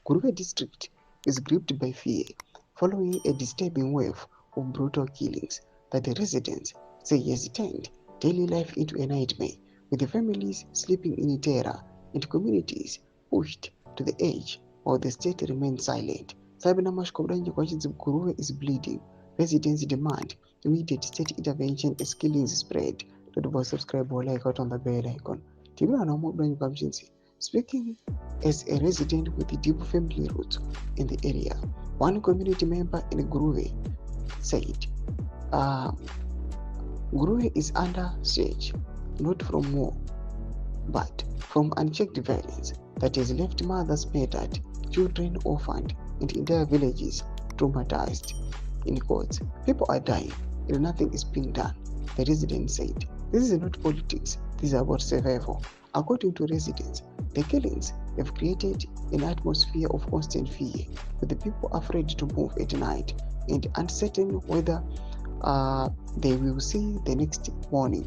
Guruve district is gripped by fear following a disturbing wave of brutal killings that the residents say has turned daily life into a nightmare, with the families sleeping in terror and communities pushed to the edge while the state remains silent. Sabina Mashkobranji questions if Guruve is bleeding. Residents demand immediate state intervention as killings spread. Don't forget subscribe or like out on the bell icon. Tibula na Mobranji Kamshinsi. Speaking as a resident with deep family roots in the area, one community member in Guruve said, uh, Guruve is under siege, not from war, but from unchecked violence that has left mothers murdered, children orphaned, and entire villages traumatized. In quotes, people are dying and nothing is being done, the resident said. This is not politics, this is about survival. According to residents, the killings have created an atmosphere of constant fear, with the people afraid to move at night and uncertain whether they will see the next morning.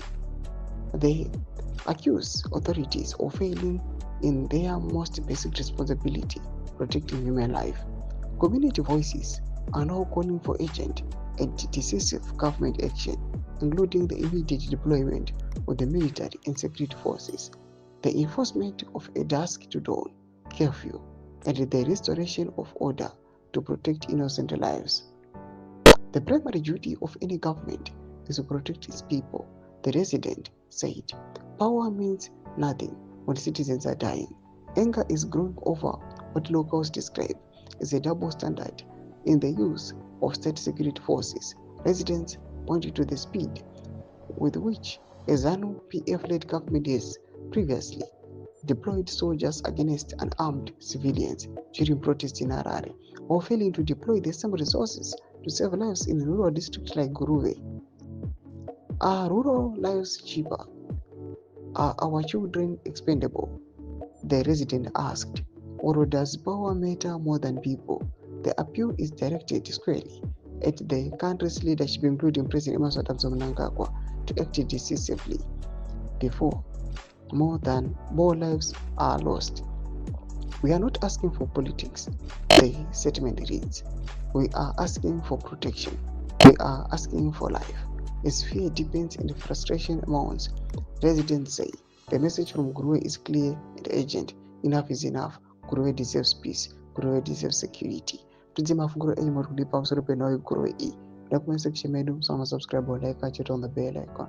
They accuse authorities of failing in their most basic responsibility, protecting human life. Community voices are now calling for urgent and decisive government action, including the immediate deployment of the military and security forces, the enforcement of a dusk to dawn curfew, and the restoration of order to protect innocent lives. The primary duty of any government is to protect its people, the resident said. Power means nothing when citizens are dying. Anger is growing over what locals describe as a double standard in the use of state security forces. Residents pointed to the speed with which a ZANU PF-led government has previously deployed soldiers against unarmed civilians during protests in Harare, while failing to deploy the same resources to save lives in rural districts like Guruve. Are rural lives cheaper? Are our children expendable? The resident asked. Or does power matter more than people? The appeal is directed squarely at the country's leadership, including President Emmerson Mnangagwa, to act decisively before more lives are lost. We are not asking for politics, the statement reads. We are asking for protection. We are asking for life. As fear deepens and frustration mounts, residents say the message from Guruve is clear and urgent. Enough is enough. Guruve deserves peace. Guruve deserves security. Tuzima funguro enyi mwarukulipa msuru peno Guruve e. Na comment section medu, sama subscribe or like, catch it on the bell icon.